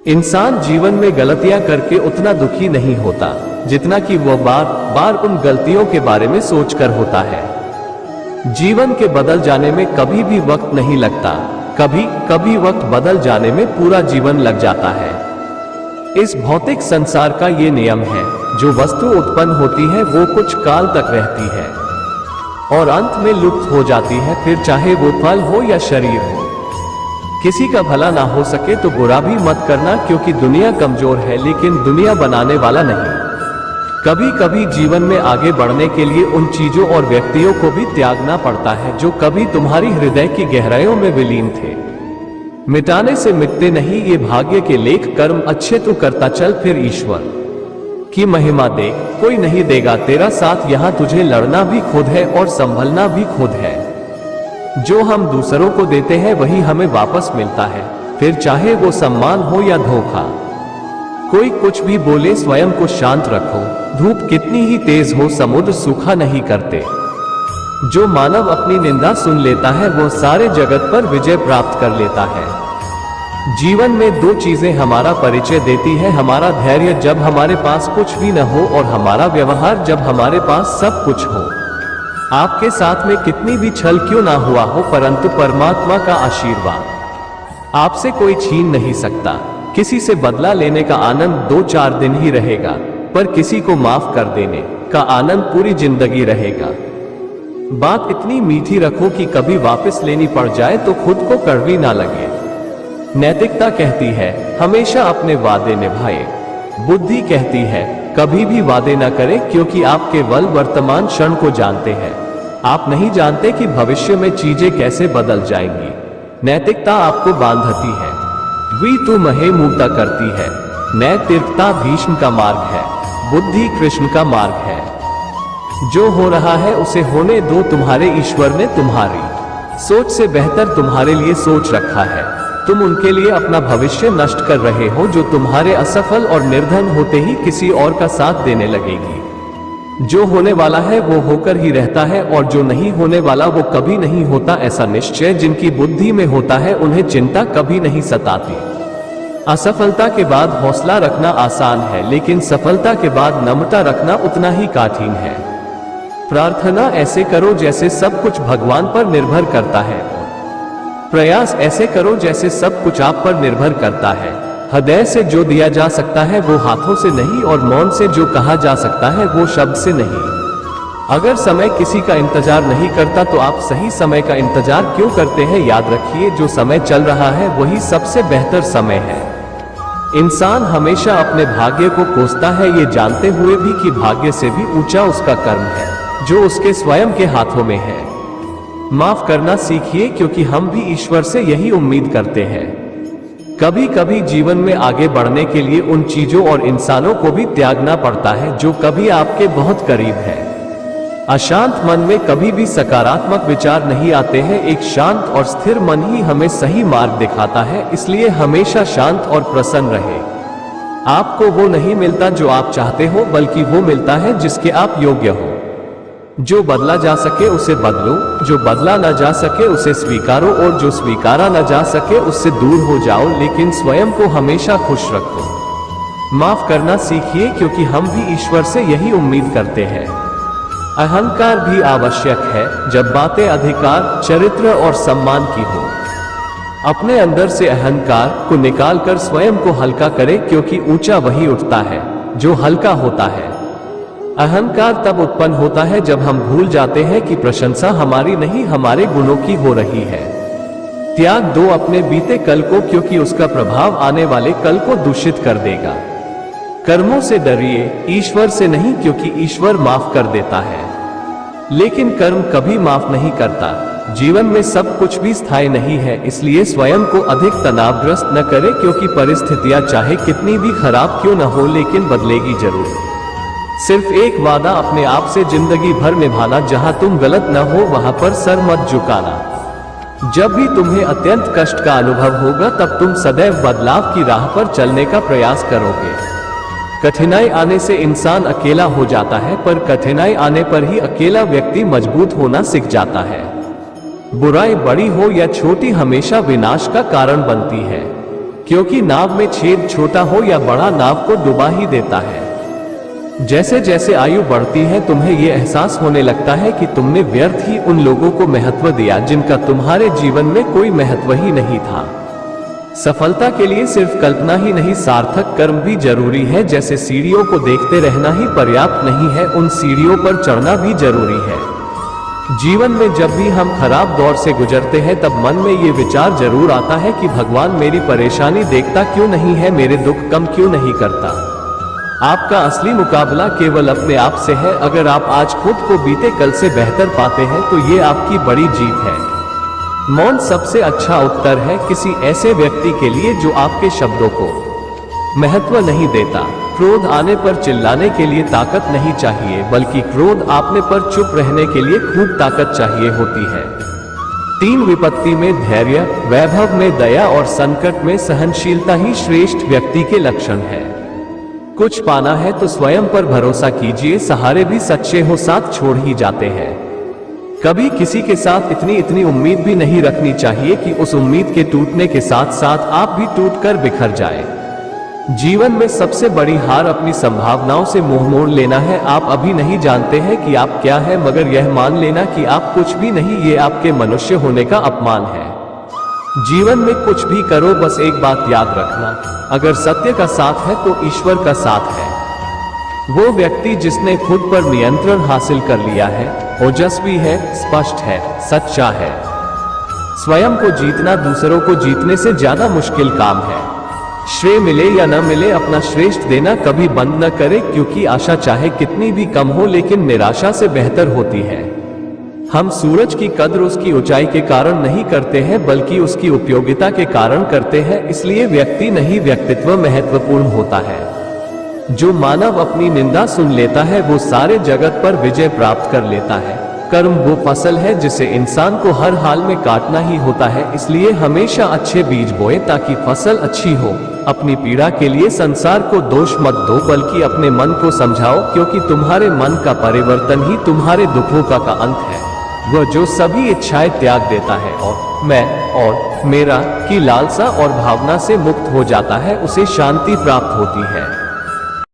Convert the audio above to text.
इंसान जीवन में गलतियां करके उतना दुखी नहीं होता जितना कि वह बार बार उन गलतियों के बारे में सोचकर होता है। जीवन के बदल जाने में कभी भी वक्त नहीं लगता, कभी कभी वक्त बदल जाने में पूरा जीवन लग जाता है। इस भौतिक संसार का ये नियम है, जो वस्तु उत्पन्न होती है वो कुछ काल तक रहती है और अंत में लुप्त हो जाती है, फिर चाहे वो फल हो या शरीर हो। किसी का भला ना हो सके तो बुरा भी मत करना, क्योंकि दुनिया कमजोर है लेकिन दुनिया बनाने वाला नहीं। कभी कभी जीवन में आगे बढ़ने के लिए उन चीजों और व्यक्तियों को भी त्यागना पड़ता है जो कभी तुम्हारी हृदय की गहराइयों में विलीन थे। मिटाने से मिटते नहीं ये भाग्य के लेख, कर्म अच्छे तो करता चल, फिर ईश्वर की महिमा देख, कोई नहीं देगा तेरा साथ। यहां तुझे लड़ना भी खुद है और संभलना भी खुद है। जो हम दूसरों को देते हैं वही हमें वापस मिलता है, फिर चाहे वो सम्मान हो या धोखा। कोई कुछ भी बोले स्वयं को शांत रखो, धूप कितनी ही तेज हो समुद्र सूखा नहीं करते। जो मानव अपनी निंदा सुन लेता है वो सारे जगत पर विजय प्राप्त कर लेता है। जीवन में दो चीजें हमारा परिचय देती है, हमारा धैर्य जब हमारे पास कुछ भी न हो और हमारा व्यवहार जब हमारे पास सब कुछ हो। आपके साथ में कितनी भी छल क्यों ना हुआ हो, परंतु परमात्मा का आशीर्वाद आपसे कोई छीन नहीं सकता। किसी से बदला लेने का आनंद 2-4 दिन ही रहेगा, पर किसी को माफ कर देने का आनंद पूरी जिंदगी रहेगा। बात इतनी मीठी रखो कि कभी वापस लेनी पड़ जाए तो खुद को कड़वी ना लगे। नैतिकता कहती है हमेशा अपने वादे निभाए। बुद्धि कहती है कभी भी वादे न करें, क्योंकि आप केवल वर्तमान क्षण को जानते हैं। आप नहीं जानते कि भविष्य में चीजें कैसे बदल जाएंगी। नैतिकता आपको बांधती है, वी महे मूर्ता करती है। नैतिकता भीष्म का मार्ग है, बुद्धि कृष्ण का मार्ग है। जो हो रहा है उसे होने दो, तुम्हारे ईश्वर ने तुम्हारी सोच से बेहतर तुम्हारे लिए सोच रखा है। तुम उनके लिए अपना भविष्य नष्ट कर रहे हो जो तुम्हारे असफल और निर्धन होते ही किसी और का साथ देने लगेगी। जो होने वाला है वो होकर ही रहता है और जो नहीं होने वाला वो कभी नहीं होता। ऐसा निश्चय जिनकी बुद्धि में होता है उन्हें चिंता कभी नहीं सताती। असफलता के बाद हौसला रखना आसान है, लेकिन सफलता के बाद नम्रता रखना उतना ही कठिन है। प्रार्थना ऐसे करो जैसे सब कुछ भगवान पर निर्भर करता है। प्रयास ऐसे करो जैसे सब कुछ आप पर निर्भर करता है। हृदय से जो दिया जा सकता है वो हाथों से नहीं, और मौन से जो कहा जा सकता है वो शब्द से नहीं। अगर समय किसी का इंतजार नहीं करता तो आप सही समय का इंतजार क्यों करते हैं? याद रखिए, जो समय चल रहा है वही सबसे बेहतर समय है। इंसान हमेशा अपने भाग्य को कोसता है, ये जानते हुए भी कि भाग्य से भी ऊंचा उसका कर्म है जो उसके स्वयं के हाथों में है। माफ करना सीखिए, क्योंकि हम भी ईश्वर से यही उम्मीद करते हैं। कभी कभी जीवन में आगे बढ़ने के लिए उन चीजों और इंसानों को भी त्यागना पड़ता है जो कभी आपके बहुत करीब है। अशांत मन में कभी भी सकारात्मक विचार नहीं आते हैं। एक शांत और स्थिर मन ही हमें सही मार्ग दिखाता है, इसलिए हमेशा शांत और प्रसन्न रहे। आपको वो नहीं मिलता जो आप चाहते हो, बल्कि वो मिलता है जिसके आप योग्य हो। जो बदला जा सके उसे बदलो, जो बदला न जा सके उसे स्वीकारो, और जो स्वीकारा न जा सके उससे दूर हो जाओ, लेकिन स्वयं को हमेशा खुश रखो। माफ करना सीखिए, क्योंकि हम भी ईश्वर से यही उम्मीद करते हैं। अहंकार भी आवश्यक है जब बातें अधिकार, चरित्र और सम्मान की हो। अपने अंदर से अहंकार को निकालकर स्वयं को हल्का करें, क्योंकि ऊंचा वही उठता है जो हल्का होता है। अहंकार तब उत्पन्न होता है जब हम भूल जाते हैं कि प्रशंसा हमारी नहीं हमारे गुणों की हो रही है। त्याग दो अपने बीते कल को, क्योंकि उसका प्रभाव आने वाले कल को दूषित कर देगा। कर्मों से डरिए, ईश्वर से नहीं, क्योंकि ईश्वर माफ कर देता है लेकिन कर्म कभी माफ नहीं करता। जीवन में सब कुछ भी स्थायी नहीं है, इसलिए स्वयं को अधिक तनावग्रस्त न करें, क्योंकि परिस्थितियां चाहे कितनी भी खराब क्यों न हो लेकिन बदलेगी जरूर। सिर्फ एक वादा अपने आप से जिंदगी भर निभाना, जहां तुम गलत न हो वहां पर सर मत झुकाना। जब भी तुम्हें अत्यंत कष्ट का अनुभव होगा तब तुम सदैव बदलाव की राह पर चलने का प्रयास करोगे। कठिनाई आने से इंसान अकेला हो जाता है, पर कठिनाई आने पर ही अकेला व्यक्ति मजबूत होना सीख जाता है। बुराई बड़ी हो या छोटी हमेशा विनाश का कारण बनती है। क्योंकि नाव में छेद छोटा हो या बड़ा नाव को डुबा ही देता है। जैसे जैसे आयु बढ़ती है तुम्हें ये एहसास होने लगता है कि तुमने व्यर्थ ही उन लोगों को महत्व दिया जिनका तुम्हारे जीवन में कोई महत्व ही नहीं था। सफलता के लिए सिर्फ कल्पना ही नहीं, सार्थक कर्म भी जरूरी है। जैसे सीढ़ियों को देखते रहना ही पर्याप्त नहीं है, उन सीढ़ियों पर चढ़ना भी जरूरी है। जीवन में जब भी हम खराब दौर से गुजरते हैं तब मन में ये विचार जरूर आता है कि भगवान मेरी परेशानी देखता क्यों नहीं है, मेरे दुख कम क्यों नहीं करता। आपका असली मुकाबला केवल अपने आप से है। अगर आप आज खुद को बीते कल से बेहतर पाते हैं तो ये आपकी बड़ी जीत है। मौन सबसे अच्छा उत्तर है किसी ऐसे व्यक्ति के लिए जो आपके शब्दों को महत्व नहीं देता। क्रोध आने पर चिल्लाने के लिए ताकत नहीं चाहिए, बल्कि क्रोध आपने पर चुप रहने के लिए खूब ताकत चाहिए होती है। 3 विपत्ति में धैर्य, वैभव में दया और संकट में सहनशीलता ही श्रेष्ठ व्यक्ति के लक्षण है। कुछ पाना है तो स्वयं पर भरोसा कीजिए, सहारे भी सच्चे हो साथ छोड़ ही जाते हैं। कभी किसी के साथ इतनी उम्मीद भी नहीं रखनी चाहिए कि उस उम्मीद के टूटने के साथ साथ आप भी टूटकर बिखर जाए। जीवन में सबसे बड़ी हार अपनी संभावनाओं से मुंह मोड़ लेना है। आप अभी नहीं जानते हैं कि आप क्या है, मगर यह मान लेना कि आप कुछ भी नहीं, ये आपके मनुष्य होने का अपमान है। जीवन में कुछ भी करो, बस एक बात याद रखना, अगर सत्य का साथ है तो ईश्वर का साथ है। वो व्यक्ति जिसने खुद पर नियंत्रण हासिल कर लिया है, ओजस्वी है, स्पष्ट है, सच्चा है। स्वयं को जीतना दूसरों को जीतने से ज्यादा मुश्किल काम है। श्रेय मिले या न मिले, अपना श्रेष्ठ देना कभी बंद न करे, क्योंकि आशा चाहे कितनी भी कम हो लेकिन निराशा से बेहतर होती है। हम सूरज की कद्र उसकी ऊंचाई के कारण नहीं करते हैं, बल्कि उसकी उपयोगिता के कारण करते हैं। इसलिए व्यक्ति नहीं, व्यक्तित्व महत्वपूर्ण होता है। जो मानव अपनी निंदा सुन लेता है वो सारे जगत पर विजय प्राप्त कर लेता है। कर्म वो फसल है जिसे इंसान को हर हाल में काटना ही होता है। इसलिए हमेशा अच्छे बीज बोए ताकि फसल अच्छी हो। अपनी पीड़ा के लिए संसार को दोष मत दो, बल्कि अपने मन को समझाओ, क्योंकि तुम्हारे मन का परिवर्तन ही तुम्हारे दुखों का अंत है। वह जो सभी इच्छाएं त्याग देता है और मैं और मेरा की लालसा और भावना से मुक्त हो जाता है, उसे शांति प्राप्त होती है।